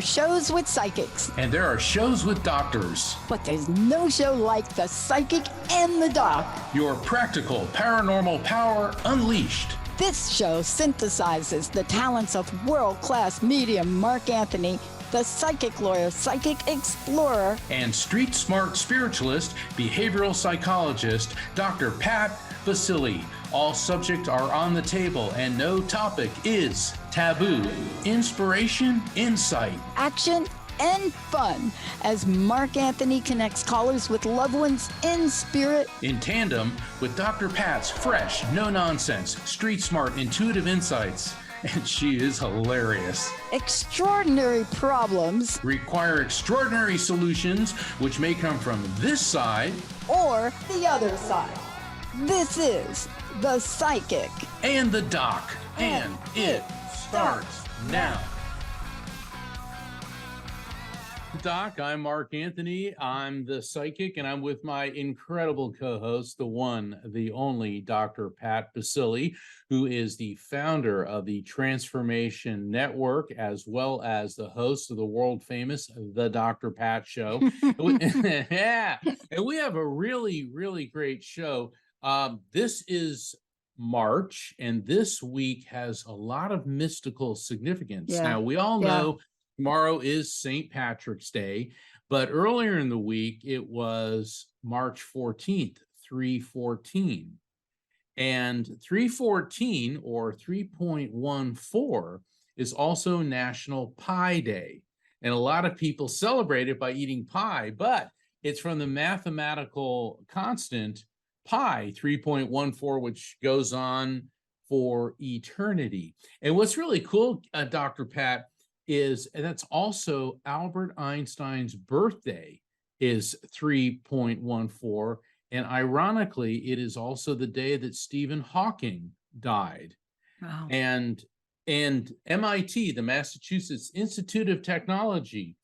are shows with psychics. And there are shows with doctors. But there's no show like The Psychic and the Doc. Your practical paranormal power unleashed. This show synthesizes the talents of world-class medium Mark Anthony, the psychic lawyer, psychic explorer, and street smart spiritualist, behavioral psychologist, Dr. Pat Baccili. All subjects are on the table and no topic is taboo. Inspiration, insight, action, and fun as Mark Anthony connects callers with loved ones in spirit, in tandem with Dr. Pat's fresh, no-nonsense, street smart, intuitive insights. And she is hilarious. Extraordinary problems require extraordinary solutions, which may come from this side or the other side. This is The Psychic and the Doc, and it starts now. Doc, I'm Mark Anthony. I'm the Psychic, and I'm with my incredible co-host, the one, the only Dr. Pat Baccili, who is the founder of the Transformation Network, as well as the host of the world famous The Dr. Pat Show. Yeah, and we have a really, really great show. This is March, and this week has a lot of mystical significance. Yeah. Now, we all know tomorrow is St. Patrick's Day, but earlier in the week, it was March 14th, 314. And 314, or 3.14, is also National Pie Day. And a lot of people celebrate it by eating pie, but it's from the mathematical constant pi, 3.14, which goes on for eternity. And what's really cool, Dr. Pat, is that's also Albert Einstein's birthday is 3.14. And ironically, it is also the day that Stephen Hawking died. Wow. And MIT, the Massachusetts Institute of Technology,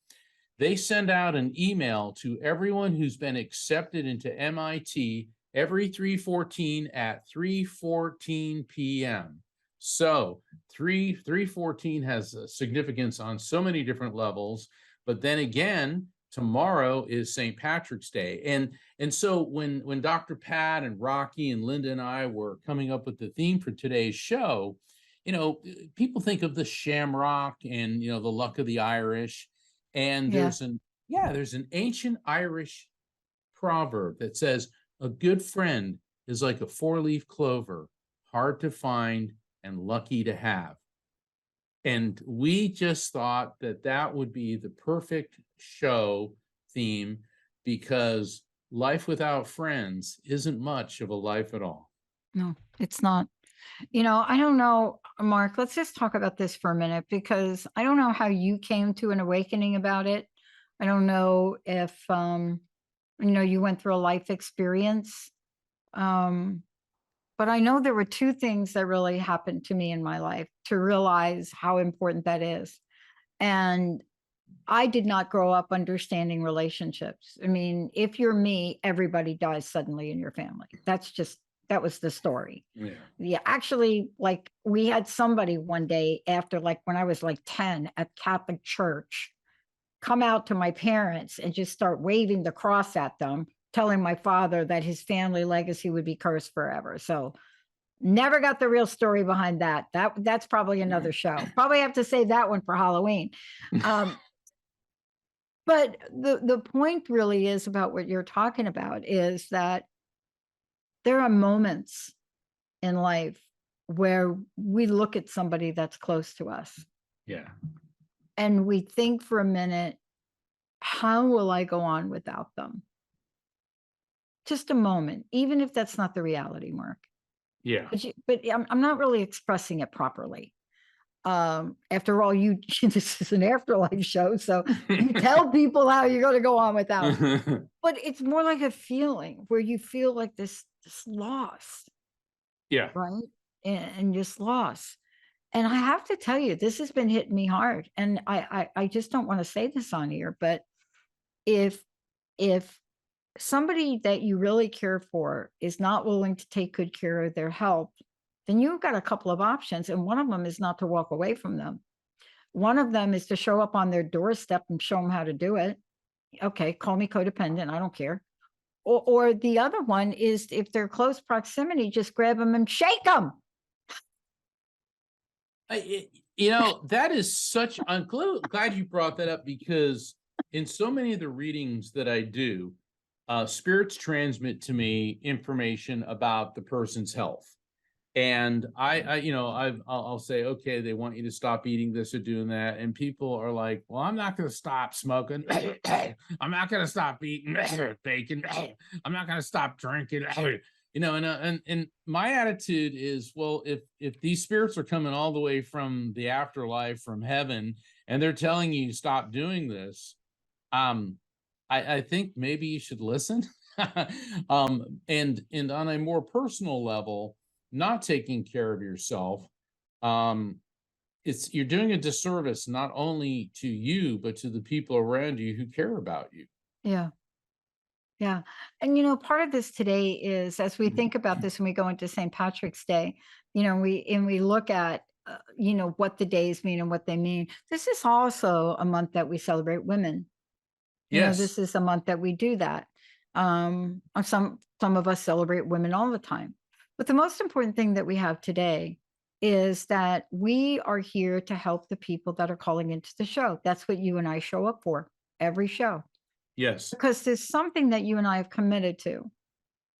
they send out an email to everyone who's been accepted into MIT every 314 at 3:14 p.m. So 314 has a significance on so many different levels. But then again, tomorrow is St. Patrick's Day. And so when Dr. Pat and Rocky and Linda and I were coming up with the theme for today's show, you know, people think of the shamrock and, you know, the luck of the Irish. And there's an ancient Irish proverb that says, a good friend is like a four-leaf clover, hard to find and lucky to have. And we just thought that that would be the perfect show theme, because life without friends isn't much of a life at all. No, it's not. You know, I don't know, Mark, let's just talk about this for a minute, because I don't know how you came to an awakening about it. I don't know if, you know, you went through a life experience. But I know there were two things that really happened to me in my life to realize how important that is. And I did not grow up understanding relationships. I mean, if you're me, everybody dies suddenly in your family. That was the story. Yeah. Actually, like, we had somebody one day after, like, when I was like 10 at Catholic church, come out to my parents and just start waving the cross at them, telling my father that his family legacy would be cursed forever. So never got the real story behind that. That's probably another show. Probably have to save that one for Halloween. But the point really is about what you're talking about is that there are moments in life where we look at somebody that's close to us. Yeah. And we think for a minute, how will I go on without them? Just a moment, even if that's not the reality, Mark. Yeah. But I'm not really expressing it properly. After all, this is an afterlife show, so you tell people how you're going to go on without them. But it's more like a feeling where you feel like this loss. Yeah. Right. And just loss. And I have to tell you, this has been hitting me hard. And I just don't want to say this on here, but if somebody that you really care for is not willing to take good care of their health, then you've got a couple of options. And one of them is not to walk away from them. One of them is to show up on their doorstep and show them how to do it. Okay, call me codependent, I don't care. Or the other one is, if they're close proximity, just grab them and shake them. That is such, I'm glad you brought that up, because in so many of the readings that I do, spirits transmit to me information about the person's health. And I'll say, okay, they want you to stop eating this or doing that. And people are like, well, I'm not going to stop smoking. I'm not going to stop eating bacon. I'm not going to stop drinking. And my attitude is, well, if these spirits are coming all the way from the afterlife, from heaven, and they're telling you stop doing this, I think maybe you should listen. And on a more personal level, not taking care of yourself, you're doing a disservice not only to you, but to the people around you who care about you. Yeah. Yeah. And part of this today is, as we think about this and we go into St. Patrick's Day, we look at, what the days mean and what they mean. This is also a month that we celebrate women. Yes. This is a month that we do that. Some of us celebrate women all the time. But the most important thing that we have today is that we are here to help the people that are calling into the show. That's what you and I show up for every show. Yes. Because there's something that you and I have committed to.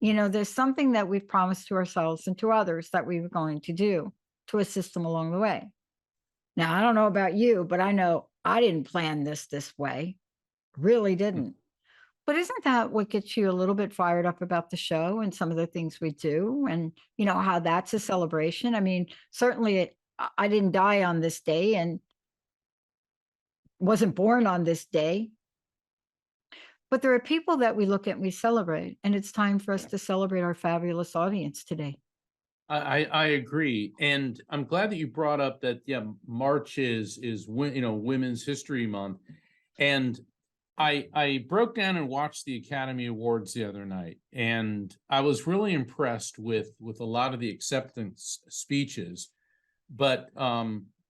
There's something that we've promised to ourselves and to others that we were going to do to assist them along the way. Now, I don't know about you, but I know I didn't plan this way. Really didn't. But isn't that what gets you a little bit fired up about the show and some of the things we do, and how that's a celebration? I mean, certainly I didn't die on this day and wasn't born on this day. But there are people that we look at and we celebrate, and it's time for us to celebrate our fabulous audience today. I agree, and I'm glad that you brought up that. Yeah, March is Women's History Month, and I broke down and watched the Academy Awards the other night, and I was really impressed with a lot of the acceptance speeches. But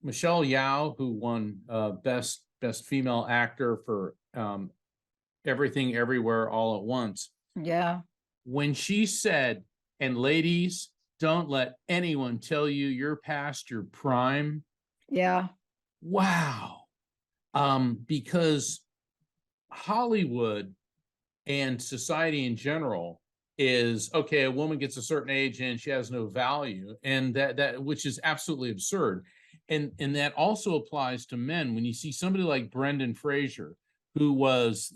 Michelle Yeoh, who won best female actor for Everything Everywhere All at Once, Yeah. when she said, "And ladies, don't let anyone tell you you're past your prime." Yeah. Wow. Because Hollywood and society in general is, okay, a woman gets a certain age and she has no value, and that which is absolutely absurd. And that also applies to men. When you see somebody like Brendan Fraser, who was,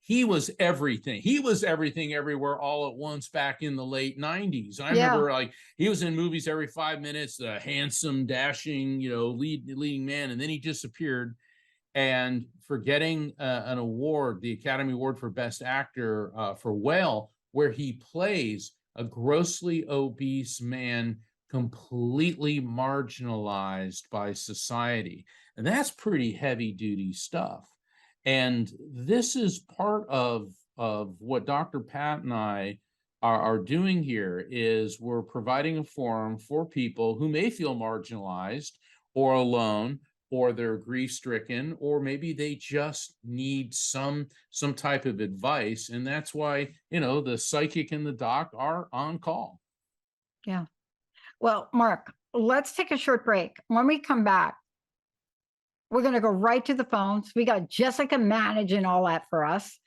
he was everything. He was Everything Everywhere All at Once back in the late 90s. I remember, like, he was in movies every 5 minutes, the handsome, dashing, leading man, and then he disappeared. And for getting an award, the Academy Award for Best Actor for Whale, where he plays a grossly obese man, completely marginalized by society. And that's pretty heavy duty stuff. And this is part of what Dr. Pat and I are doing here, is we're providing a forum for people who may feel marginalized or alone, or they're grief-stricken, or maybe they just need some type of advice. And that's why, the psychic and the doc are on call. Yeah. Well, Mark, let's take a short break. When we come back, we're going to go right to the phones. We got Jessica managing all that for us.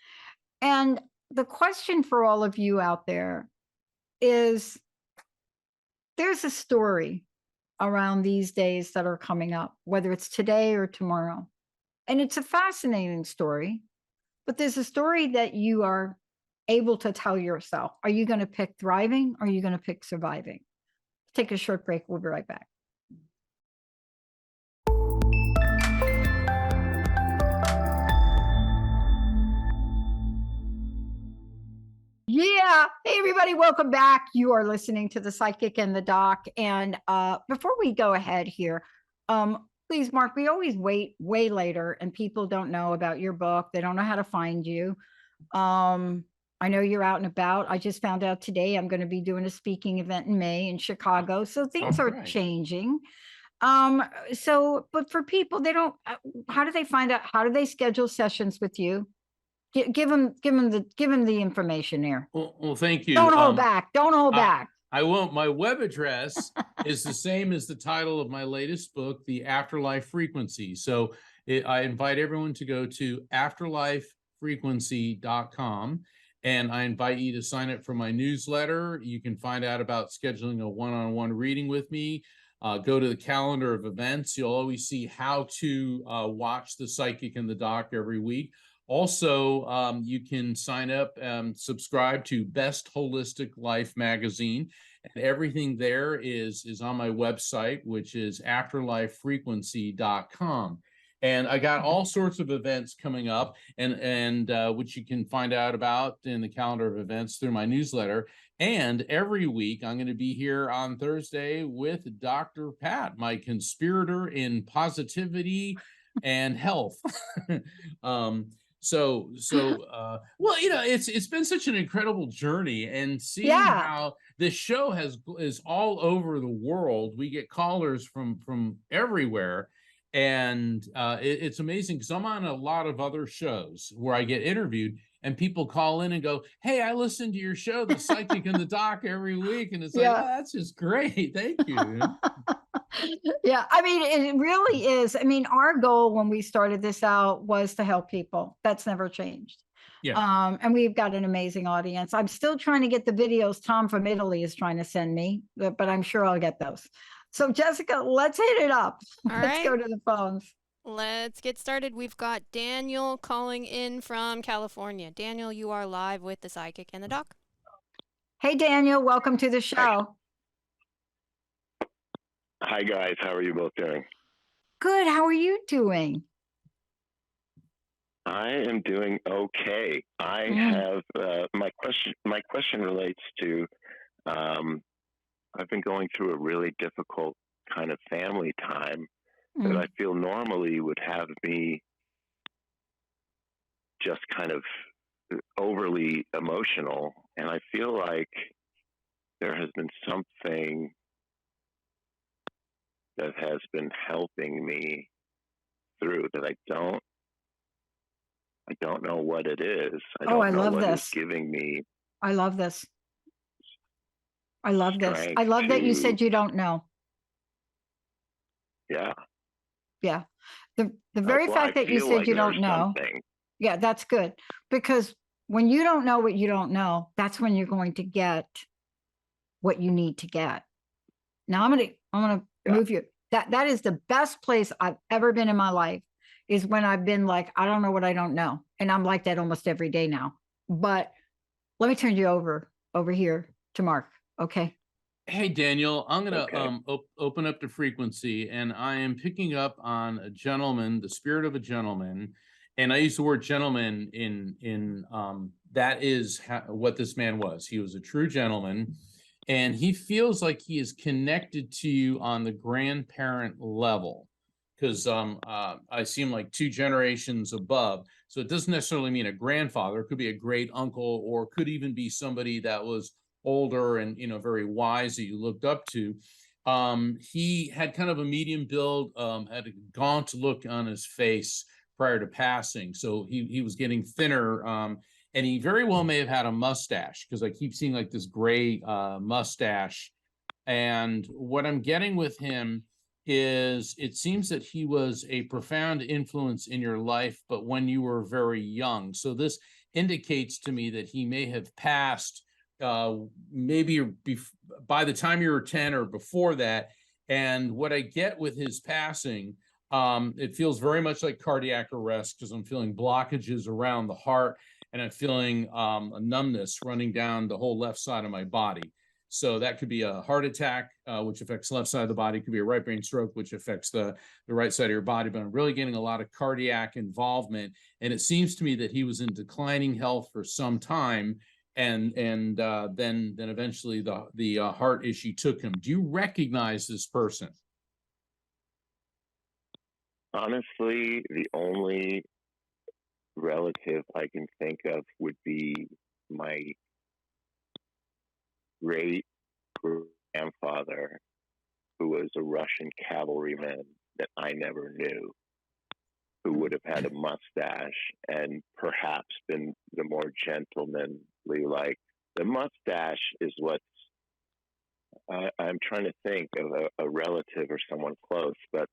And the question for all of you out there is, there's a story around these days that are coming up, whether it's today or tomorrow. And it's a fascinating story, but there's a story that you are able to tell yourself. Are you going to pick thriving, or are you going to pick surviving? Take a short break. We'll be right back. Yeah. Hey, everybody. Welcome back. You are listening to The Psychic and the Doc. And before we go ahead here, please, Mark, we always wait way later and people don't know about your book. They don't know how to find you. I know you're out and about. I just found out today I'm going to be doing a speaking event in May in Chicago. So things are changing. So, but for people, they don't, how do they find out? How do they schedule sessions with you? Give them the information there. Well, thank you. Don't hold back. Don't hold I, back. I won't. My web address is the same as the title of my latest book, The Afterlife Frequency. So I invite everyone to go to afterlifefrequency.com, and I invite you to sign up for my newsletter. You can find out about scheduling a one-on-one reading with me. Go to the calendar of events. You'll always see how to watch The Psychic and the Doc every week. Also, you can sign up, subscribe to Best Holistic Life magazine, and everything there is on my website, which is afterlifefrequency.com. And I got all sorts of events coming up, and which you can find out about in the calendar of events through my newsletter. And every week, I'm going to be here on Thursday with Dr. Pat, my conspirator in positivity and health. Well, it's been such an incredible journey, and seeing how this show is all over the world. We get callers from everywhere, and it's amazing because I'm on a lot of other shows where I get interviewed, and people call in and go, "Hey, I listen to your show, The Psychic and the Doc, every week," and it's like, "Oh, that's just great, thank you." Yeah, I mean, it really is. I mean, our goal when we started this out was to help people. That's never changed. Yeah. And we've got an amazing audience. I'm still trying to get the videos Tom from Italy is trying to send me, but I'm sure I'll get those. So Jessica, let's hit it up. Let's go to the phones. Let's get started. We've got Daniel calling in from California. Daniel, you are live with The Psychic and the Doc. Hey, Daniel, welcome to the show. Hi, guys. How are you both doing? Good. How are you doing? I am doing okay. I have my question relates to I've been going through a really difficult kind of family time that I feel normally would have me just kind of overly emotional, and I feel like there has been something that has been helping me through that I don't know what it is. I don't know what is giving me. I love this. I love this. I love that you said you don't know. Yeah. Yeah. The very fact that you said like you don't know. Yeah, that's good. Because when you don't know what you don't know, that's when you're going to get what you need to get. Now I'm gonna move you. That is the best place I've ever been in my life, is when I've been like, I don't know what I don't know. And I'm like that almost every day now. But let me turn you over here to Mark. Okay. Hey, Daniel, I'm going to open up the frequency, and I am picking up on a gentleman, the spirit of a gentleman. And I use the word gentleman in that is what this man was. He was a true gentleman, and he feels like he is connected to you on the grandparent level, because I see him like 2 generations above. So it doesn't necessarily mean a grandfather. It could be a great uncle, or could even be somebody that was older and very wise that you looked up to. He had kind of a medium build, had a gaunt look on his face prior to passing, so he was getting thinner, and he very well may have had a mustache, because I keep seeing like this gray mustache. And what I'm getting with him is, it seems that he was a profound influence in your life, but when you were very young. So this indicates to me that he may have passed maybe by the time you were 10 or before that. And what I get with his passing, it feels very much like cardiac arrest, because I'm feeling blockages around the heart, and I'm feeling a numbness running down the whole left side of my body. So that could be a heart attack, which affects the left side of the body. It could be a right brain stroke, which affects the right side of your body. But I'm really getting a lot of cardiac involvement. And it seems to me that he was in declining health for some time. And then eventually the heart issue took him. Do you recognize this person? Honestly, the only relative I can think of would be my great grandfather, who was a Russian cavalryman that I never knew, who would have had a mustache and perhaps been the more gentlemanly like. The mustache is what's, I'm trying to think of a relative or someone close, but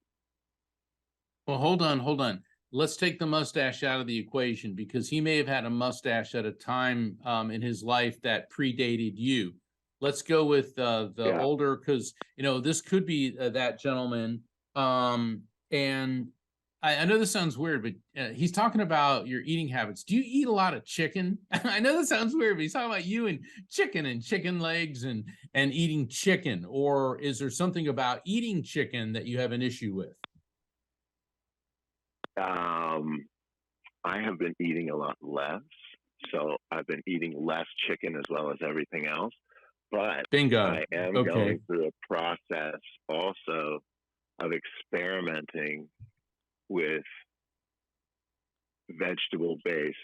Well, hold on. Let's take the mustache out of the equation because he may have had a mustache at a time in his life that predated you. Let's go with the Yeah. older, because this could be that gentleman. And I know this sounds weird, but he's talking about your eating habits. Do you eat a lot of chicken? I know this sounds weird, but he's talking about you and chicken legs and eating chicken. Or is there something about eating chicken that you have an issue with? I have been eating a lot less. So I've been eating less chicken as well as everything else. But Bingo. I am Okay. going through a process also of experimenting with vegetable-based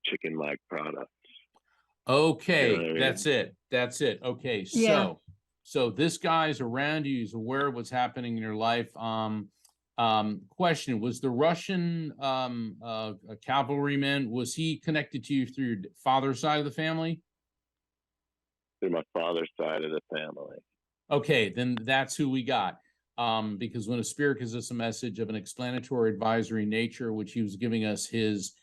chicken-like products. Okay, You know what I mean? that's it. Okay, Yeah. so this guy's around you, he's aware of what's happening in your life. Question, was the Russian a cavalryman, was he connected to you through your father's side of the family? Through my father's side of the family. Okay, then that's who we got. Because when a spirit gives us a message of an explanatory advisory nature, which he was giving us his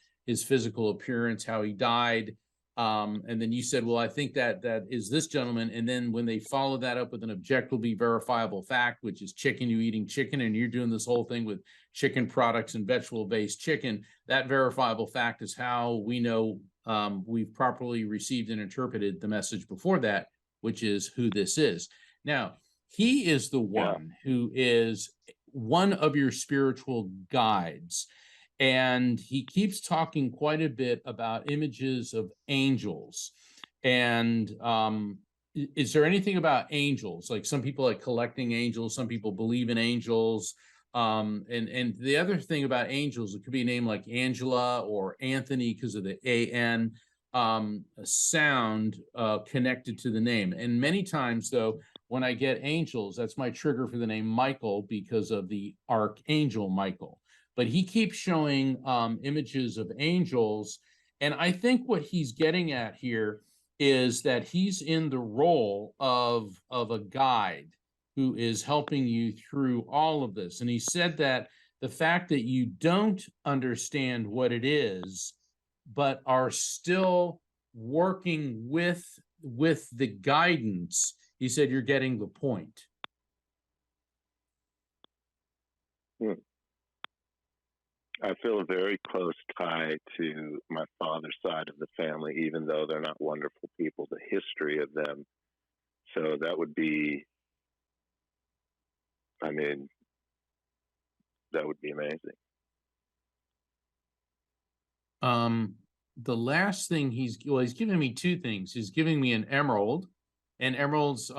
physical appearance, how he died, and then you said, well, I think that is this gentleman. And then when they follow that up with an objectively verifiable fact, which is chicken, you eating chicken, and you're doing this whole thing with chicken products and vegetable-based chicken, that verifiable fact is how we know we've properly received and interpreted the message before that, which is who this is. Now, he is the one who is one of your spiritual guides. And he keeps talking quite a bit about images of angels. And is there anything about angels? Like some people like collecting angels, some people believe in angels. And the other thing about angels, it could be a name like Angela or Anthony because of the A-N sound connected to the name. And many times, though, when I get angels, that's my trigger for the name Michael because of the Archangel Michael. But he keeps showing images of angels. And I think what he's getting at here is that he's in the role of a guide who is helping you through all of this. And he said that the fact that you don't understand what it is, but are still working with the guidance, he said you're getting the point. I feel a very close tie to my father's side of the family, even though they're not wonderful people, the history of them. So that would be, I mean, that would be amazing. The last thing he's giving me two things. He's giving me an emerald, and emeralds,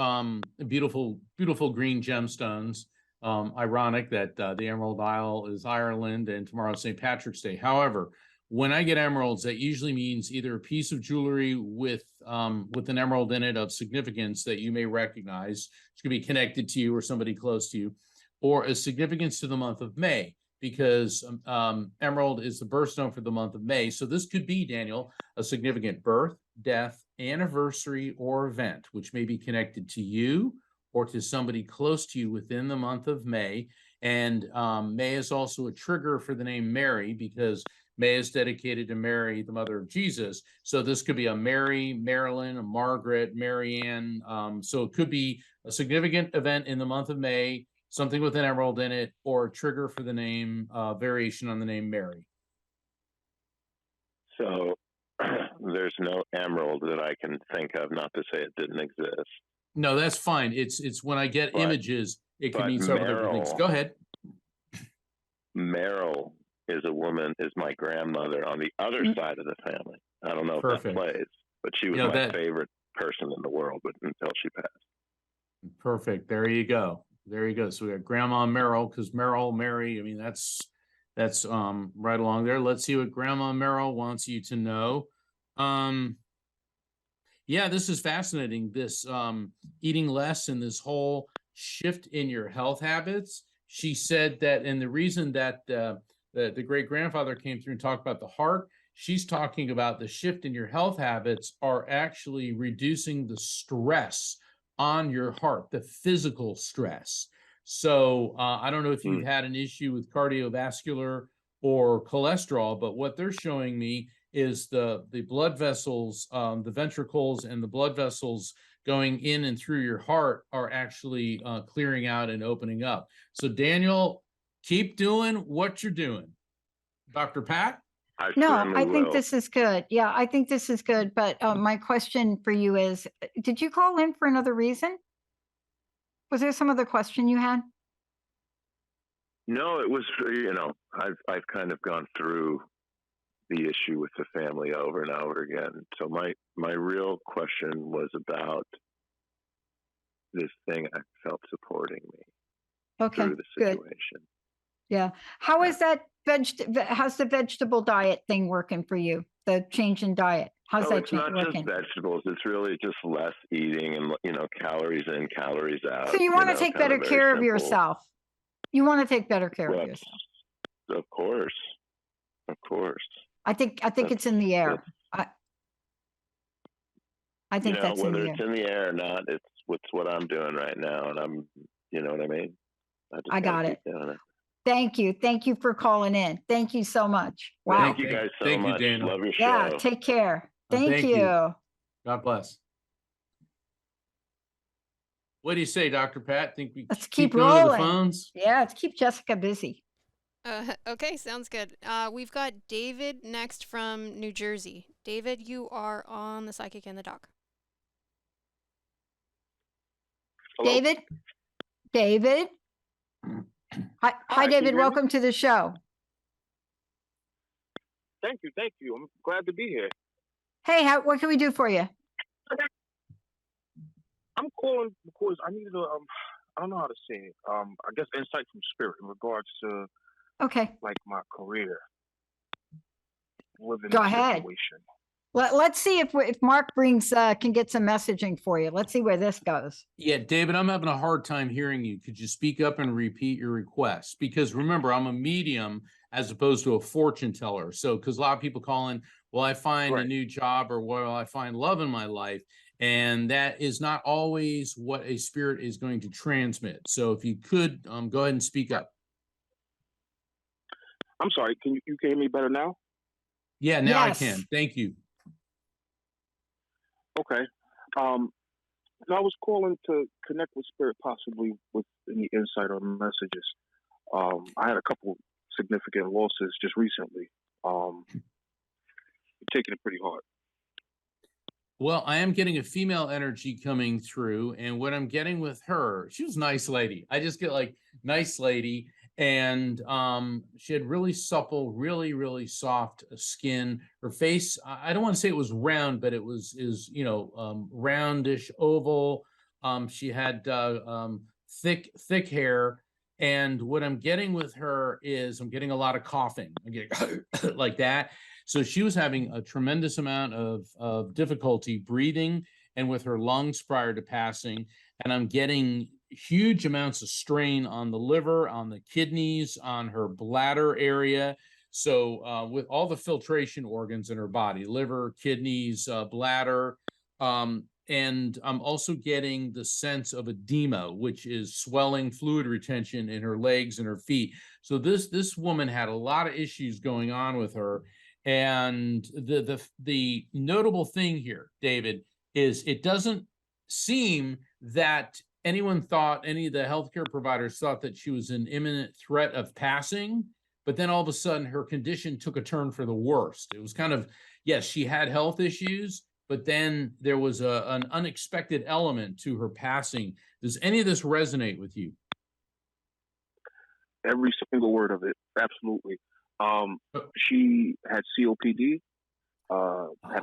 beautiful green gemstones. Ironic that the Emerald Isle is Ireland and tomorrow's St. Patrick's Day. However, when I get emeralds, that usually means either a piece of jewelry with an emerald in it of significance that you may recognize, which could be connected to you or somebody close to you, or a significance to the month of May, because emerald is the birthstone for the month of May. So this could be, Daniel, a significant birth, death, anniversary, or event, which may be connected to you or to somebody close to you within the month of May. And May is also a trigger for the name Mary because May is dedicated to Mary, the mother of Jesus. So this could be a Mary, Marilyn, a Margaret, Mary Ann. So it could be a significant event in the month of May, something with an emerald in it, or a trigger for the name, variation on the name Mary. So there's no emerald that I can think of, not to say it didn't exist. No, that's fine. It's when I get images, it can mean several different things. Go ahead. Meryl is a woman, is my grandmother on the other side of the family. I don't know if that plays, but she was my favorite person in the world until she passed. Perfect. There you go. So we got Grandma Merrill, because Mary, I mean, that's right along there. Let's see what Grandma Merrill wants you to know. Yeah, this is fascinating. This eating less and this whole shift in your health habits. She said that, and the reason that the great grandfather came through and talked about the heart, she's talking about the shift in your health habits are actually reducing the stress on your heart, the physical stress. So I don't know if you've had an issue with cardiovascular or cholesterol, but what they're showing me is the blood vessels, the ventricles and the blood vessels going in and through your heart are actually clearing out and opening up. So Daniel, keep doing what you're doing. Dr. Pat? No, I think will. this is good. Yeah, I think this is good. But my question for you is, did you call in for another reason? Was there some other question you had? No, it was, I've kind of gone through the issue with the family over and over again. So my real question was about this thing I felt supporting me Okay, through the good. situation. Yeah. How is that how's the vegetable diet thing working for you? The change in diet? How's that It's not working? just vegetables. It's really just less eating and, calories in, calories out. So you want to take better care of yourself. You want to take better care of yourself. Of course. Of course. I think it's in the air. I think that's in the whether air. it's in the air or not, it's what I'm doing right now. And I'm, you know what I mean? I got it. Doing it. Thank you. Thank you for calling in. Thank you so much. Wow. Thank you guys so much. Daniel. Love your show. Yeah, take care. Thank you. God bless. What do you say, Dr. Pat? Think we Let's keep going to the rolling. phones? Yeah, let's keep Jessica busy. Okay, sounds good. We've got David next from New Jersey. David, you are on the Psychic and the Doc. Hello? David. Hi, David. Welcome to the show. Thank you. I'm glad to be here. Hey, what can we do for you? I'm calling because I needed I don't know how to say it. I guess insight from spirit in regards to like my career. Go ahead. Situation. Let's see if Mark can get some messaging for you. Let's see where this goes. Yeah, David, I'm having a hard time hearing you. Could you speak up and repeat your request? Because remember, I'm a medium as opposed to a fortune teller. So, because a lot of people call in, well, I find a new job, or well, I find love in my life. And that is not always what a spirit is going to transmit. So if you could go ahead and speak up. I'm sorry. Can you hear me better now? Yeah, now Yes. I can. Thank you. Okay. I was calling to connect with spirit, possibly with any insight or messages. I had a couple significant losses just recently. Taking it pretty hard. Well, I am getting a female energy coming through, and what I'm getting with her, she was a nice lady. I just get like nice lady, and she had really supple, really, really soft skin. Her face, I don't want to say it was round, but it was roundish, oval. She had thick hair, and what I'm getting with her is I'm getting a lot of coughing. I'm getting like that. So she was having a tremendous amount of difficulty breathing and with her lungs prior to passing. And I'm getting huge amounts of strain on the liver, on the kidneys, on her bladder area. So with all the filtration organs in her body, liver, kidneys, bladder, and I'm also getting the sense of edema, which is swelling, fluid retention in her legs and her feet. So this woman had a lot of issues going on with her. And the notable thing here, David, is it doesn't seem that anyone thought, any of the healthcare providers thought that she was in imminent threat of passing, but then all of a sudden her condition took a turn for the worst. It was kind of, yes, she had health issues, but then there was an unexpected element to her passing. Does any of this resonate with you? Every single word of it, absolutely. She had COPD, had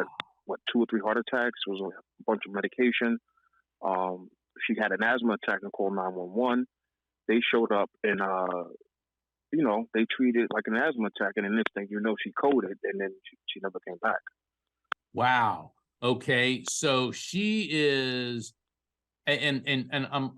2 or 3 heart attacks, was on a bunch of medication. She had an asthma attack and called 911. They showed up and, they treated it like an asthma attack. And the next thing you know, she coded and then she never came back. Wow. Okay. So she is and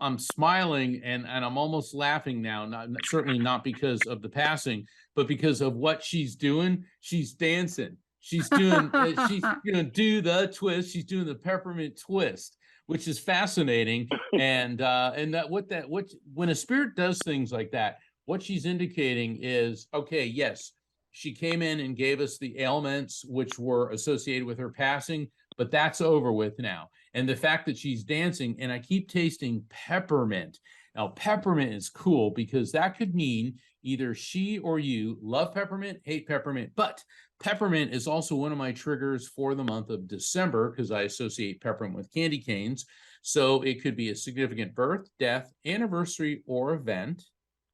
I'm smiling and I'm almost laughing now, certainly not because of the passing, but because of what she's doing. She's dancing. She's doing she's gonna do the twist. She's doing the peppermint twist, which is fascinating. And when a spirit does things like that, what she's indicating is, okay, yes, she came in and gave us the ailments which were associated with her passing, but that's over with now. And the fact that she's dancing, and I keep tasting peppermint. Now, peppermint is cool because that could mean either she or you love peppermint, hate peppermint, but peppermint is also one of my triggers for the month of December because I associate peppermint with candy canes. So it could be a significant birth, death, anniversary, or event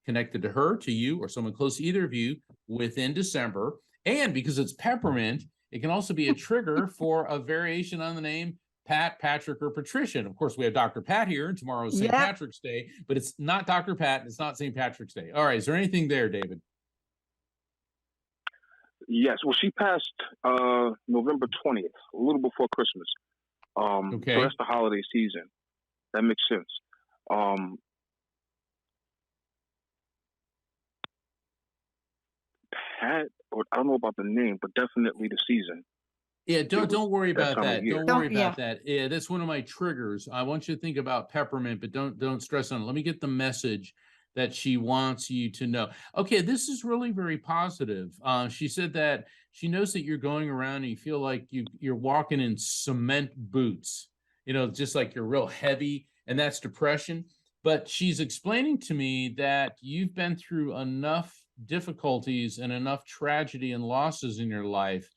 connected to her, to you, or someone close to either of you within December. And because it's peppermint, it can also be a trigger for a variation on the name Pat, Patrick, or Patricia. And of course, we have Dr. Pat here, and tomorrow is St. Patrick's Day, but it's not Dr. Pat, and it's not St. Patrick's Day. All right, is there anything there, David? Yes. Well, she passed November 20th, a little before Christmas. Okay. So that's the holiday season. That makes sense. Pat, or I don't know about the name, but definitely the season. Yeah, don't worry about that. Don't worry about that. Yeah, that's one of my triggers. I want you to think about peppermint, but don't stress on it. Let me get the message that she wants you to know. Okay, this is really very positive. She said that she knows that you're going around and you feel like you're walking in cement boots, just like you're real heavy, and that's depression. But she's explaining to me that you've been through enough difficulties and enough tragedy and losses in your life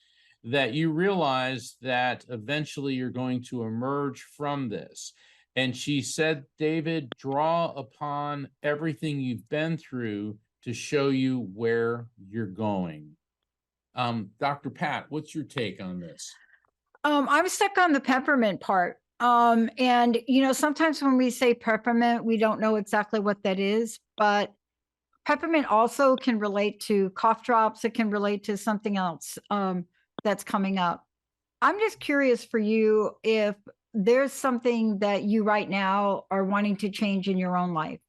that you realize that eventually you're going to emerge from this. And she said, David, draw upon everything you've been through to show you where you're going. Dr. Pat, what's your take on this? I'm stuck on the peppermint part. And sometimes when we say peppermint, we don't know exactly what that is, but peppermint also can relate to cough drops. It can relate to something else that's coming up. I'm just curious for you if there's something that you right now are wanting to change in your own life.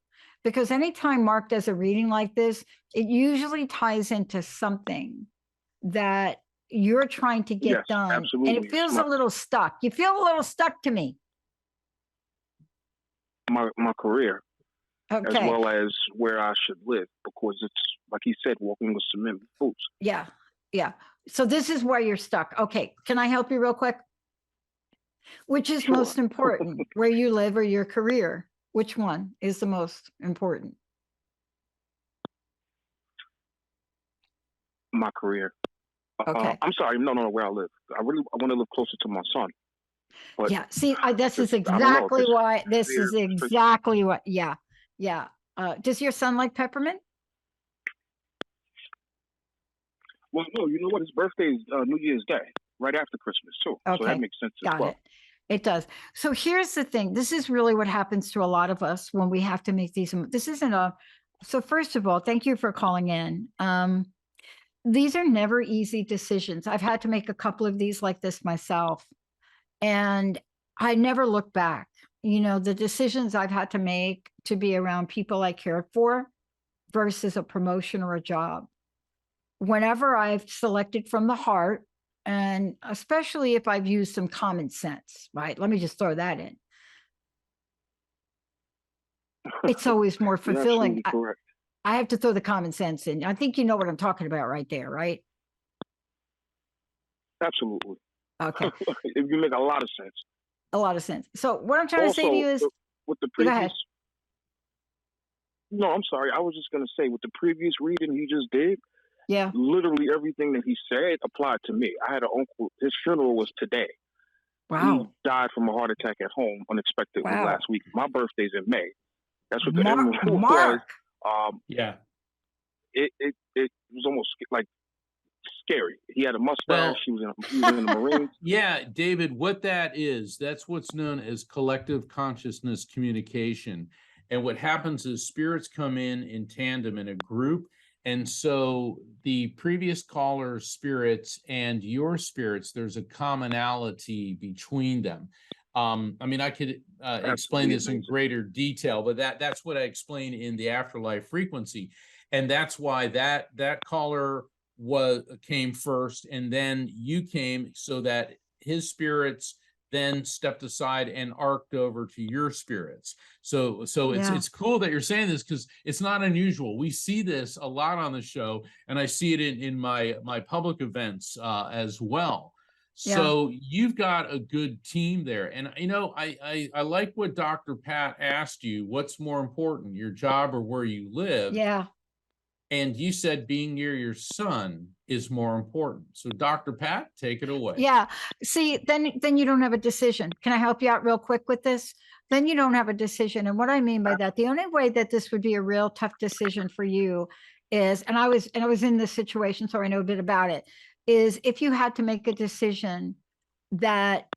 Because anytime Mark does a reading like this, it usually ties into something that you're trying to get done. Absolutely. And it feels a little stuck. You feel a little stuck to me. My career. Okay. As well as where I should live, because it's, like he said, walking with cement boots. Yeah. So this is where you're stuck. Okay. Can I help you real quick? Which is most important, where you live or your career? Which one is the most important? My career. Okay. I'm sorry. No, where I live. I want to live closer to my son. But yeah. See, this is exactly why. This is exactly what. Yeah. Does your son like peppermint? Well, no. You know what? His birthday is New Year's Day, right after Christmas, too. Okay. So that makes sense as well. It does. So here's the thing. This is really what happens to a lot of us when we have to make these. This isn't a. So first of all, thank you for calling in. These are never easy decisions. I've had to make a couple of these like this myself, and I never look back. The decisions I've had to make to be around people I cared for versus a promotion or a job. Whenever I've selected from the heart, and especially if I've used some common sense, right? Let me just throw that in. It's always more fulfilling. Correct. I have to throw the common sense in. I think you know what I'm talking about right there, right? Absolutely. Okay. You make a lot of sense. A lot of sense. So what I'm trying to say to you is, with the previous. Go ahead. No, I'm sorry. I was just going to say, with the previous reading he just did, literally everything that he said applied to me. I had an uncle. His funeral was today. Wow. He died from a heart attack at home unexpectedly last week. My birthday's in May. That's what the emerald was. It was almost like scary. He had a mustache. He was in the Marines. Yeah, David, what that is, that's what's known as collective consciousness communication. And what happens is spirits come in tandem in a group. And so the previous caller's spirits and your spirits, there's a commonality between them. I mean, I could explain Absolutely this in amazing. greater detail, but that's what I explain in the afterlife frequency. And that's why that caller came first, and then you came, so that his spirits then stepped aside and arced over to your spirits. So Yeah. it's cool that you're saying this, because it's not unusual. We see this a lot on the show, and I see it in my public events as well. Yeah. So you've got a good team there. And you know, I like what Dr. Pat asked you, what's more important, your job or where you live? Yeah. And you said being near your son is more important. So Dr. Pat, take it away. Yeah. See, then you don't have a decision. Can I help you out real quick with this? Then you don't have a decision. And what I mean by that, the only way that this would be a real tough decision for you is, and I was in this situation, so I know a bit about it, is if you had to make a decision that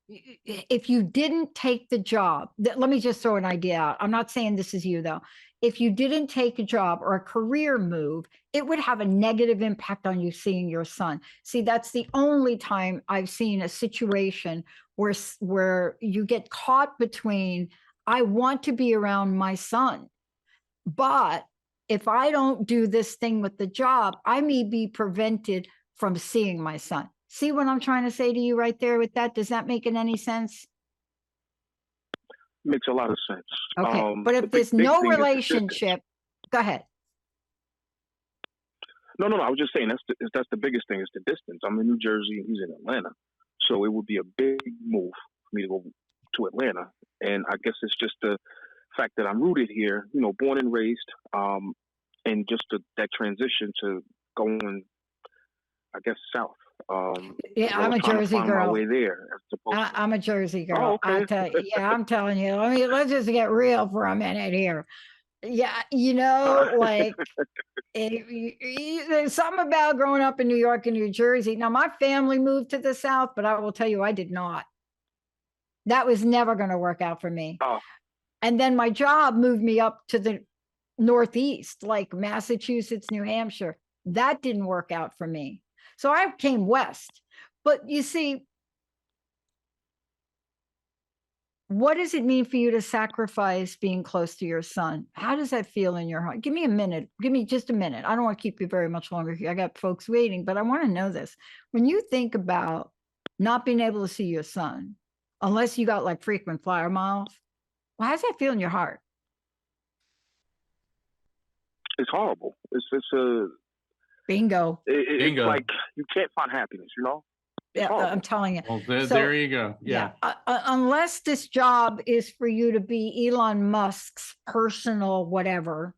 if you didn't take the job, let me just throw an idea out. I'm not saying this is you though. If you didn't take a job or a career move, it would have a negative impact on you seeing your son. See, that's the only time I've seen a situation where you get caught between, I want to be around my son, but if I don't do this thing with the job, I may be prevented from seeing my son. See what I'm trying to say to you right there with that? Does that make any sense? Makes a lot of sense. Okay, but if there's big no thing is the relationship, go ahead. No. I was just saying that's the biggest thing is the distance. I'm in New Jersey and he's in Atlanta, so it would be a big move for me to go to Atlanta. And I guess it's just the fact that I'm rooted here, you know, born and raised, and just that transition to going, I guess, south. Yeah, I I'm was a trying to Jersey find my girl. way there as opposed to. I'm a Jersey girl. Oh, okay. I tell you, yeah, I'm telling you. I mean, let's just get real for a minute here. Yeah, you know, like there's something about growing up in New York and New Jersey. Now, my family moved to the South, but I will tell you, I did not. That was never going to work out for me. Oh. And then my job moved me up to the Northeast, like Massachusetts, New Hampshire. That didn't work out for me. So I came west. But you see, what does it mean for you to sacrifice being close to your son? How does that feel in your heart? Give me a minute. Give me just a minute. I don't want to keep you very much longer here. I got folks waiting, but I want to know this. When you think about not being able to see your son, unless you got like frequent flyer miles, well, how does that feel in your heart? It's horrible. It's a bingo. It's like you can't find happiness, you know? Yeah, I'm telling you. Well, there you go. Yeah. Unless this job is for you to be Elon Musk's personal whatever,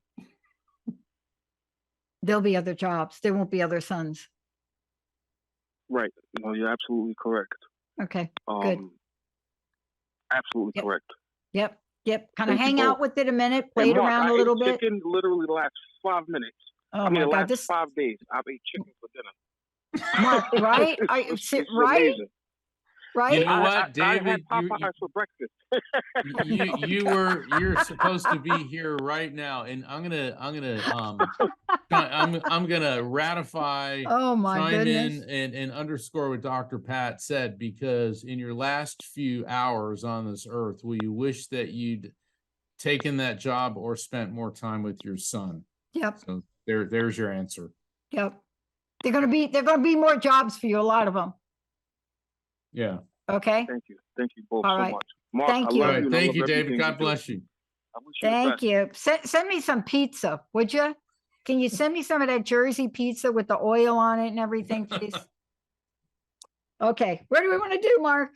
there'll be other jobs. There won't be other sons. Right. No, you're absolutely correct. Okay, good. Absolutely correct. Yep. Kind of hang out with it a minute, play it around a little bit. Chicken literally the last 5 minutes. Oh I mean, my God, the last 5 days, I've ate chicken for dinner. Mark, right? It's right? amazing. Right? You know what, David? I had Popeyes for breakfast. You're supposed to be here right now, and I'm gonna ratify, oh my chime goodness. in and underscore what Dr. Pat said, because in your last few hours on this earth, will you wish that you'd taken that job or spent more time with your son? Yep. So there's your answer. Yep. They're gonna be more jobs for you, a lot of them. Yeah. Okay. Thank you both All so right. much. Mark, Thank you. I love you. Thank you, David. God bless you. Thank you. Send me some pizza, would you? Can you send me some of that Jersey pizza with the oil on it and everything, please? Okay. What do we want to do, Mark?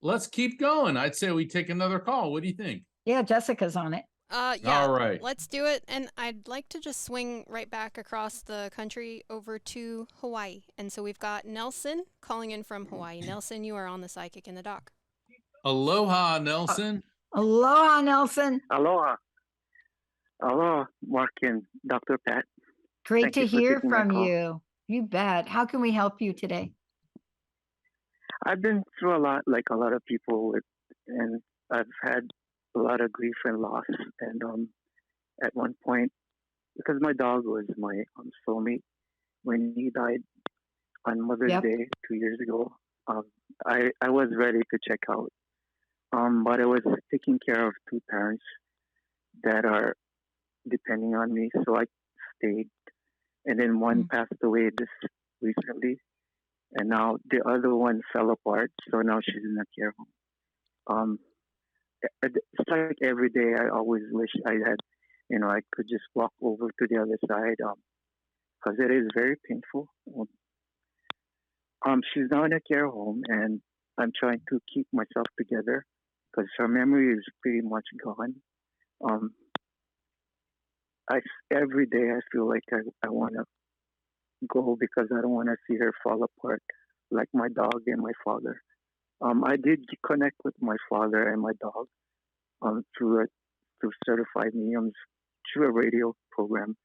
Let's keep going. I'd say we take another call. What do you think? Yeah, Jessica's on it. Yeah, all right. Let's do it. And I'd like to just swing right back across the country over to Hawaii. And so we've got Nelson calling in from Hawaii. Nelson, you are on the Psychic in the Dock. Aloha, Nelson. Aloha, Nelson. Aloha. Aloha, Mark and Dr. Pat. Great to hear from you. You bet. How can we help you today? I've been through a lot, like a lot of people, and I've had a lot of grief and loss. And at one point, because my dog was my soulmate, when he died on Mother's Day 2 years ago, I was ready to check out. But I was taking care of two parents that are depending on me, so I stayed. And then one passed away this recently, and now the other one fell apart. So now she's in a care home. Um, it's like every day I always wish I had, I could just walk over to the other side, because it is very painful. She's now in a care home, and I'm trying to keep myself together because her memory is pretty much gone. Um, every day I feel like I want to go because I don't want to see her fall apart like my dog and my father. I did connect with my father and my dog through certified mediums through a radio program,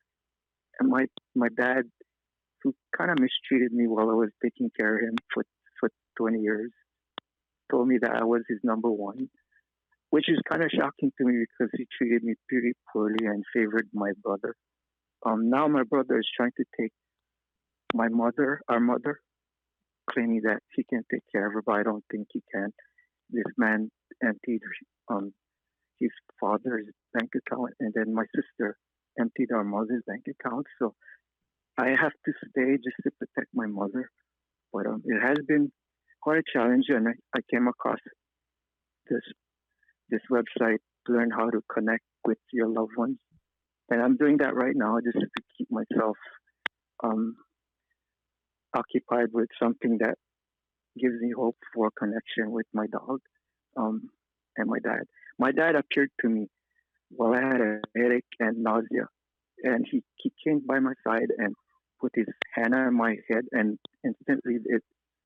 and my dad, who kind of mistreated me while I was taking care of him for 20 years, told me that I was his number one, which is kind of shocking to me because he treated me pretty poorly and favored my brother. Now my brother is trying to take our mother, claiming that he can take care of her, but I don't think he can. This man emptied his father's bank account, and then my sister emptied our mother's bank account. So I have to stay just to protect my mother. But it has been quite a challenge, and I came across this website to learn how to connect with your loved ones, and I'm doing that right now just to keep myself occupied with something that gives me hope for connection with my dog and my dad. My dad appeared to me while I had a headache and nausea, and he came by my side and put his hand on my head, and instantly it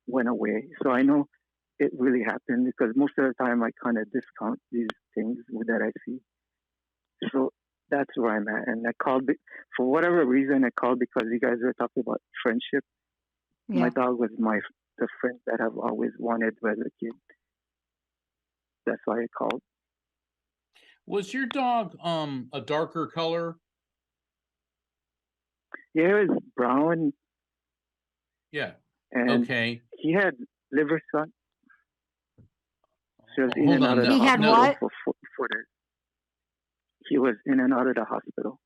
went away. So I know it really happened because most of the time I kind of discount these things that I see. So that's where I'm at. And I called for whatever reason. I called because you guys were talking about friendship. Yeah. My dog was the friend that I've always wanted as a kid. That's why I called. Was your dog a darker color? Yeah, it was brown. Yeah. And okay. he had liver sun. So he was in Hold and out on. of the He had hospital what? he was in and out of the hospital.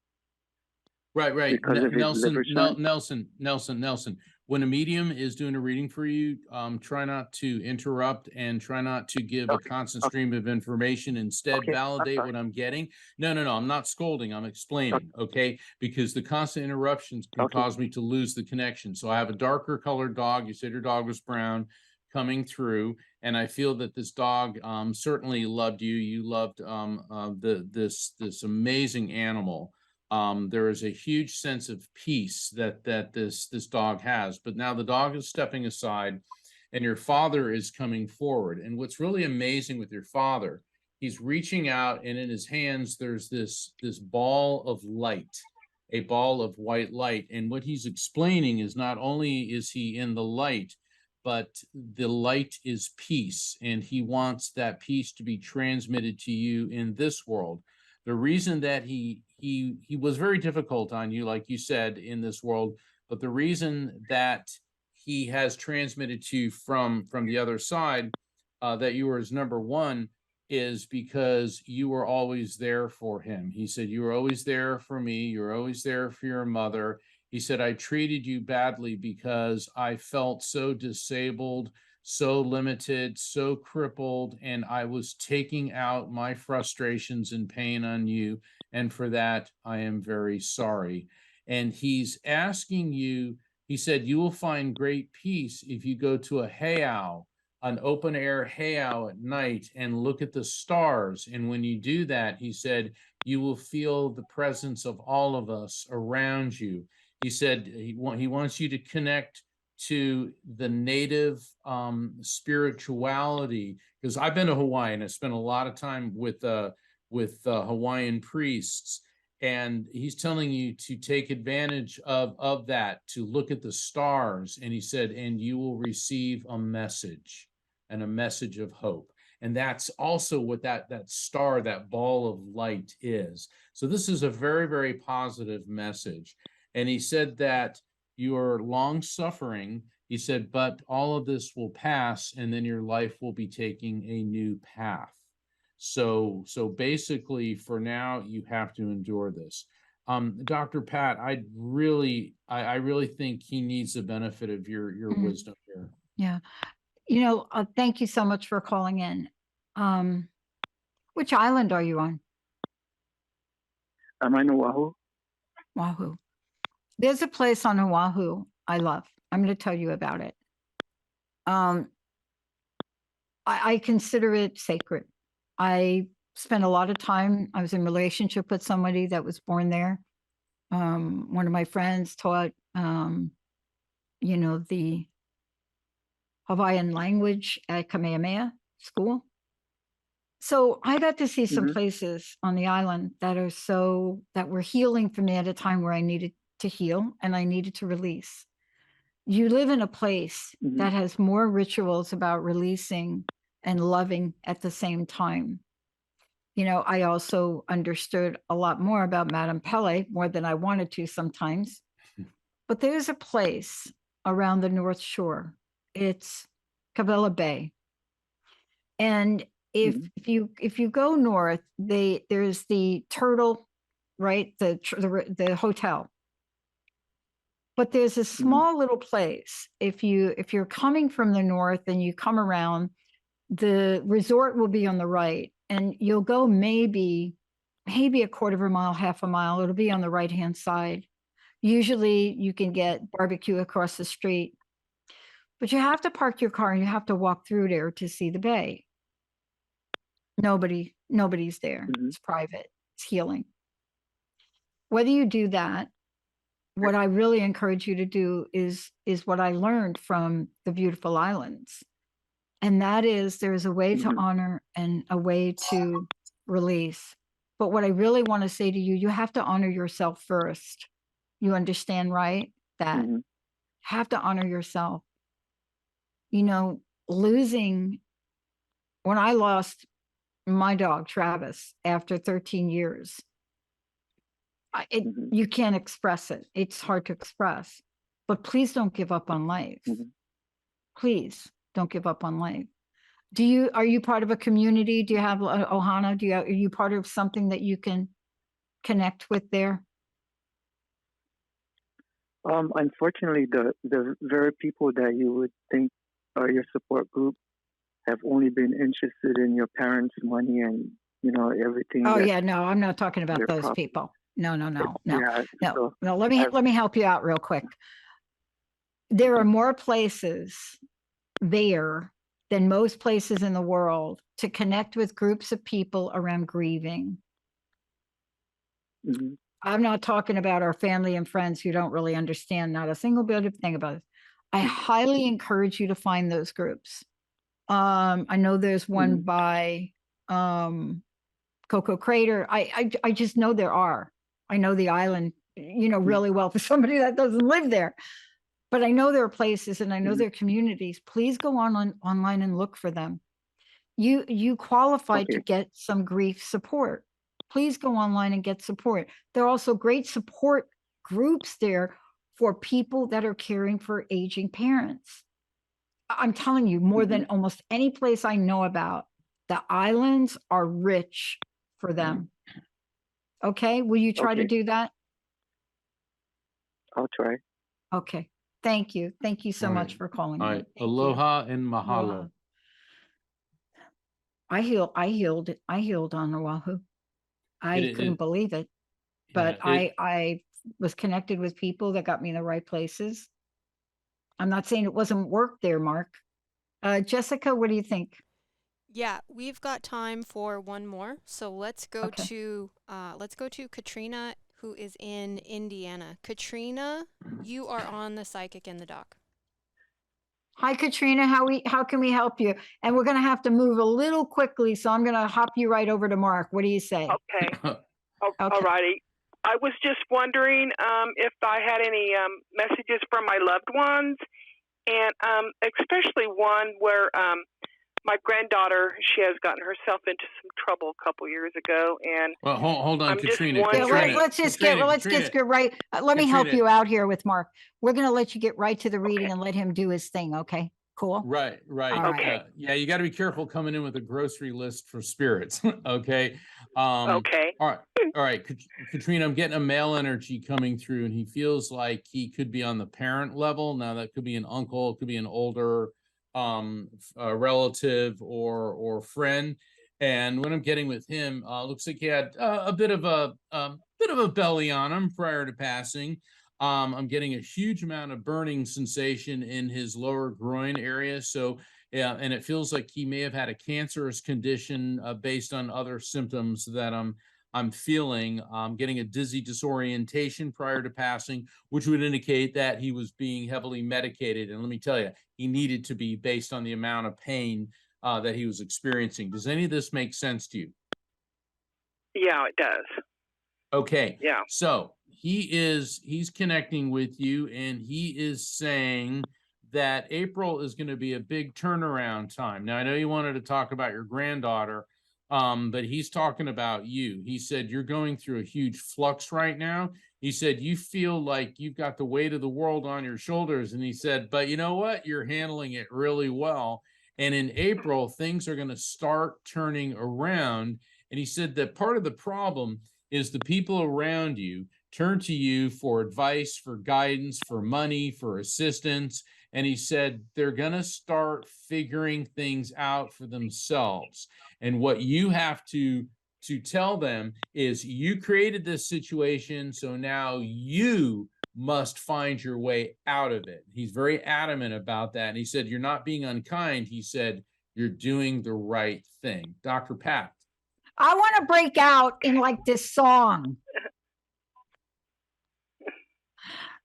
Right. Because of his Nelson, liver Nelson. When a medium is doing a reading for you, try not to interrupt and try not to give a constant stream of information. Instead, validate what I'm getting. No, I'm not scolding. I'm explaining. Okay. Because the constant interruptions can cause me to lose the connection. So I have a darker colored dog. You said your dog was brown coming through. And I feel that this dog certainly loved you. You loved this amazing animal. There is a huge sense of peace that this dog has. But now the dog is stepping aside and your father is coming forward. And what's really amazing with your father, he's reaching out, and in his hands there's this ball of light, a ball of white light. And what he's explaining is not only is he in the light, but the light is peace, and he wants that peace to be transmitted to you in this world. The reason that he was very difficult on you, like you said, in this world, but the reason that he has transmitted to you from the other side, that you were his number one, is because you were always there for him. He said, you were always there for me. You were always there for your mother. He said, I treated you badly because I felt so disabled, so limited, so crippled, and I was taking out my frustrations and pain on you. And for that, I am very sorry. And he's asking you, he said, you will find great peace if you go to a heiau, an open air heiau at night, and look at the stars. And when you do that, he said, you will feel the presence of all of us around you. He said he wants you to connect to the native spirituality, because I've been to Hawaii and I spent a lot of time with Hawaiian priests, and he's telling you to take advantage of that, to look at the stars. And he said, and you will receive a message, and a message of hope. And that's also what that star, that ball of light is. So this is a very, very positive message. And he said that you are long suffering. He said, but all of this will pass, and then your life will be taking a new path. So basically, for now, you have to endure this. Dr. Pat, I really think he needs the benefit of your wisdom here. Yeah. Thank you so much for calling in. Which island are you on? Am I in Oahu? Oahu. There's a place on Oahu I love. I'm going to tell you about it. I consider it sacred. I spent a lot of time. I was in a relationship with somebody that was born there. One of my friends taught, the Hawaiian language at Kamehameha School. So I got to see some places on the island that were healing for me at a time where I needed to heal and I needed to release. You live in a place that has more rituals about releasing and loving at the same time. I also understood a lot more about Madame Pele, more than I wanted to sometimes. But there's a place around the North Shore. It's Cabela Bay. And if you go north, there's the Turtle, right? The hotel. But there's a small little place. If you're coming from the north and you come around, the resort will be on the right, and you'll go maybe a quarter of a mile, half a mile. It'll be on the right-hand side. Usually you can get barbecue across the street, but you have to park your car and you have to walk through there to see the bay. Nobody's there. It's private. It's healing. Whether you do that, what I really encourage you to do is what I learned from the beautiful islands. And that is, there's a way to honor and a way to release. But what I really want to say to you, you have to honor yourself first. You understand, right? That have to honor yourself. Losing, when I lost my dog, Travis, after 13 years, you can't express it. It's hard to express. But please don't give up on life. Please don't give up on life. Are you part of a community? Do you have Ohana? Are you part of something that you can connect with there? Unfortunately, the very people that you would think are your support group have only been interested in your parents' money and everything. Oh yeah, no, I'm not talking about those people. No. Yeah, No. Let me help you out real quick. There are more places there than most places in the world to connect with groups of people around grieving. I'm not talking about our family and friends who don't really understand not a single bit of thing about it. I highly encourage you to find those groups. I know there's one by Cocoa Crater. I just know there are. I know the island, really well for somebody that doesn't live there. But I know there are places and I know there are communities. Please go online and look for them. You qualify to get some grief support. Please go online and get support. There are also great support groups there for people that are caring for aging parents. I'm telling you, more than almost any place I know about, the islands are rich for them. Okay, will you try to do that? I'll try. Okay, thank you. Thank you so much for calling. All right, aloha and mahalo. I healed on Oahu. I couldn't believe it, but I was connected with people that got me in the right places. I'm not saying it wasn't work there, Mark. Jessica, what do you think? Yeah, we've got time for one more. So let's go to Katrina, who is in Indiana. Katrina, you are on the Psychic in the Dock. Hi, Katrina. How can we help you? And we're going to have to move a little quickly, so I'm going to hop you right over to Mark. What do you say? Okay. All righty. I was just wondering if I had any messages from my loved ones, and especially one where my granddaughter, she has gotten herself into some trouble a couple years ago, and Well, hold on, I'm just Katrina. wondering. Let's just get right. Let me help you out here with Mark. We're going to let you get right to the reading and let him do his thing. Okay, cool. Right. All right. Okay. Yeah, you got to be careful coming in with a grocery list for spirits. Okay. Okay. All right. Katrina, I'm getting a male energy coming through, and he feels like he could be on the parent level. Now, that could be an uncle, it could be an older relative or friend. And what I'm getting with him, looks like he had a bit of a belly on him prior to passing. I'm getting a huge amount of burning sensation in his lower groin area. So, yeah, and it feels like he may have had a cancerous condition based on other symptoms that I'm feeling. I'm getting a dizzy disorientation prior to passing, which would indicate that he was being heavily medicated. And let me tell you, he needed to be based on the amount of pain that he was experiencing. Does any of this make sense to you? Yeah, it does. Okay. Yeah. So he's connecting with you, and he is saying that April is going to be a big turnaround time. Now, I know you wanted to talk about your granddaughter, but he's talking about you. He said you're going through a huge flux right now. He said you feel like you've got the weight of the world on your shoulders. And he said, but you know what? You're handling it really well. And in April, things are going to start turning around. And he said that part of the problem is the people around you turn to you for advice, for guidance, for money, for assistance. And he said they're going to start figuring things out for themselves. And what you have to tell them is you created this situation, so now you must find your way out of it. He's very adamant about that. And he said, you're not being unkind. He said, you're doing the right thing. Dr. Pat. I want to break out in like this song.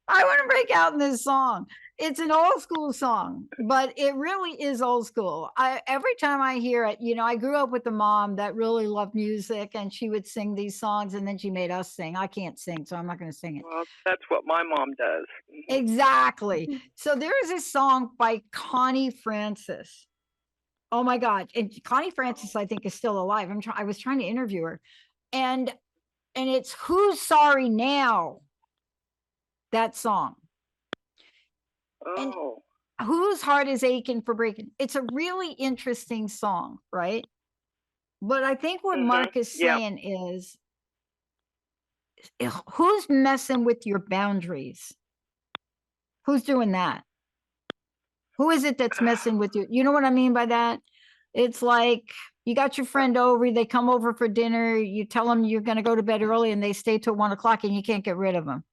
I want to break out in this song. It's an old school song, but it really is old school. Every time I hear it, I grew up with a mom that really loved music, and she would sing these songs, and then she made us sing. I can't sing, so I'm not going to sing it. Well, that's what my mom does. Exactly. So there is a song by Connie Francis. Oh my God. And Connie Francis, I think, is still alive. I was trying to interview her. And it's Who's Sorry Now? That song. Oh. And Whose Heart Is Aching for Breaking? It's a really interesting song, right? But I think what Mark is saying is, who's messing with your boundaries? Who's doing that? Who is it that's messing with you? You know what I mean by that? It's like you got your friend over, they come over for dinner, you tell them you're going to go to bed early, and they stay till 1 o'clock, and you can't get rid of them.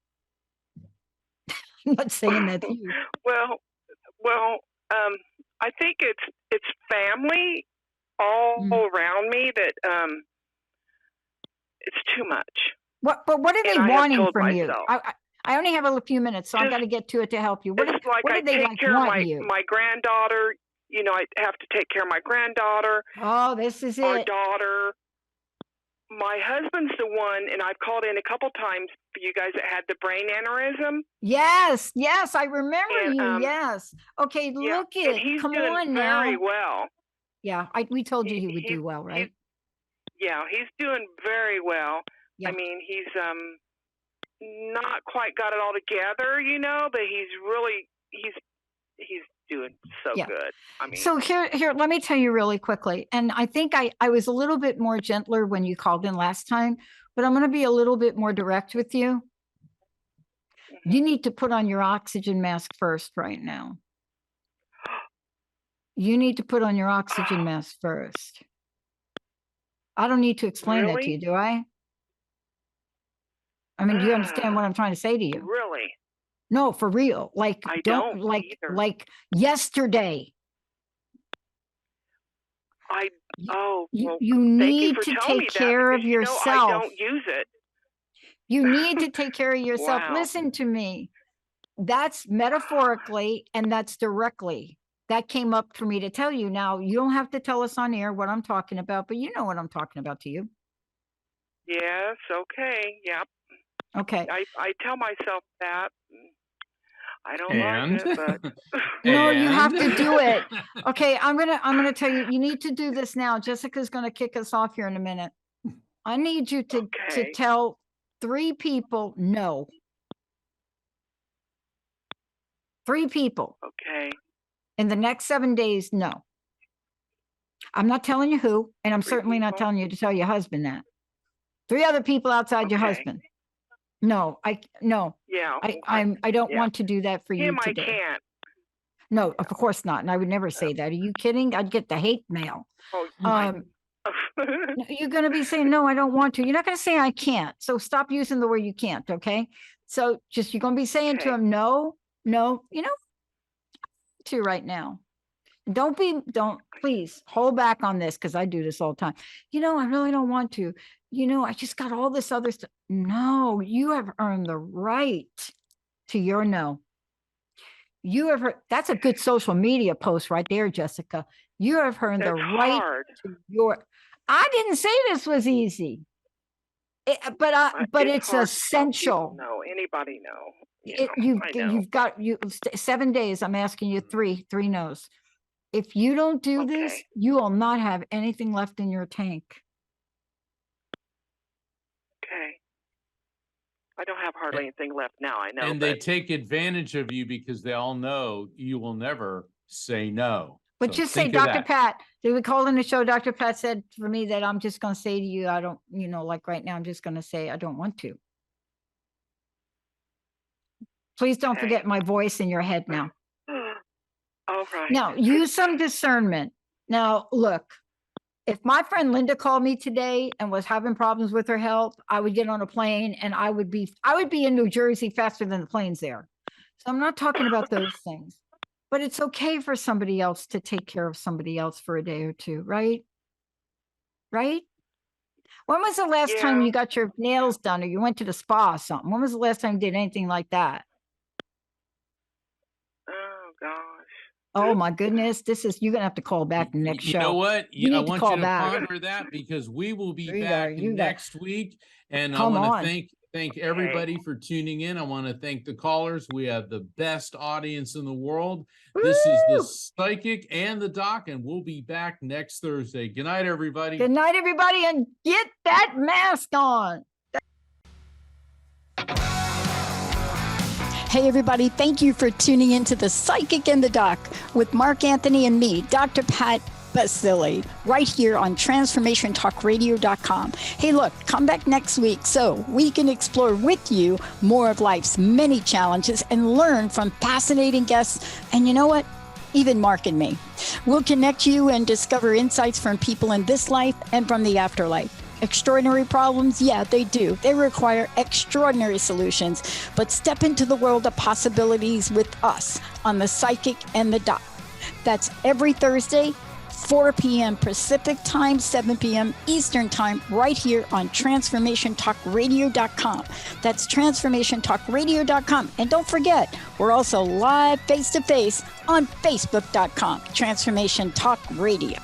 I'm not saying that to you. Well, I think it's family all around me that it's too much. But what are they wanting from you? I only have a few minutes, so I've got to get to it to help you. What do they like want you? My granddaughter. I have to take care of my granddaughter. Oh, this is our it. daughter. My husband's the one, and I've called in a couple times for you guys that had the brain aneurysm. Yes, I remember you. Yes. Okay, look at it. Come on now. Very well. Yeah, we told you he would do well, right? He's doing very well. Yeah. I mean, he's not quite got it all together, but he's doing so good. I mean, so here, let me tell you really quickly. And I think I was a little bit more gentler when you called in last time, but I'm going to be a little bit more direct with you. You need to put on your oxygen mask first right now. You need to put on your oxygen mask first. I don't need to explain that to you, do I? I mean, do you understand what I'm trying to say to you? Really? No, for real. Like, I don't like yesterday. You need to take care of yourself. I don't use it. You need to take care of yourself. Wow. Listen to me. That's metaphorically and that's directly. That came up for me to tell you. Now, you don't have to tell us on air what I'm talking about, but you know what I'm talking about to you. Yes, okay. Yep. Okay. I tell myself that. I don't like it, but No, you have to And- do it. Okay, I'm gonna tell you, you need to do this now. Jessica's gonna kick us off here in a minute. I need you to Okay. tell 3 people no. 3 people Okay. in the next 7 days, no. I'm not telling you who, and I'm 3 certainly not people? telling you to tell your husband that. 3 other people outside your Okay. husband. No, no. Yeah. I don't yeah. want to do that for you Him I today. can't. No, of course not. And I would never say that. Are you kidding? I'd get the hate mail. Oh, No, you're going to be saying, no, I don't want to. You're not going to say I can't. So stop using the word you can't. Okay. So just, you're going to be saying to Okay. him, no, to right now. Don't please hold back on this, because I do this all the time. I really don't want to. I just got all this other stuff. No, you have earned the right to your no. You have heard, that's a good social media post right there, Jessica. You have earned the It's right hard. to your. I didn't say this was easy, but it's hard to tell people essential. No, anybody no. I know. You've got 7 days. I'm asking you three no's. If you don't do this, Okay. you will not have anything left in your tank. Okay. I don't have hardly anything left now. I know. And they but take advantage of you because they all know you will never say no. But So just say, think of Dr. that. Pat, did we call in the show? Dr. Pat said for me that I'm just going to say to you, I don't, like right now, I'm just going to say, I don't want to. Please don't Okay. forget my voice in your head now. All right. Now, use some discernment. Now, look, if my friend Linda called me today and was having problems with her health, I would get on a plane and I would be in New Jersey faster than the plane's there. So I'm not talking about those things, but it's okay for somebody else to take care of somebody else for a day or two, right? Right? When was the last time Yeah. you got your nails done or you went to the spa or something? When was the last time you did anything like that? Oh gosh. Oh my goodness. You're gonna have to call back the next show. You know what? You I need to want call you to back. ponder that, because we will be You back got- next week. And I Come want on. to thank everybody for tuning in. I want to thank the callers. We have the best audience in the world. This is the Woo! Psychic and the Doc, and we'll be back next Thursday. Good night, everybody. Good night, everybody, and get that mask on. Hey, everybody, thank you for tuning into the Psychic and the Doc with Mark Anthony and me, Dr. Pat Baccili, right here on TransformationTalkRadio.com. Hey, look, come back next week so we can explore with you more of life's many challenges and learn from fascinating guests. And you know what? Even Mark and me. We'll connect you and discover insights from people in this life and from the afterlife. Extraordinary problems? Yeah, they do. They require extraordinary solutions. But step into the world of possibilities with us on the Psychic and the Doc. That's every Thursday, 4 p.m. Pacific time, 7 p.m. Eastern time, right here on TransformationTalkRadio.com. That's TransformationTalkRadio.com. And don't forget, we're also live face-to-face on Facebook.com, Transformation Talk Radio.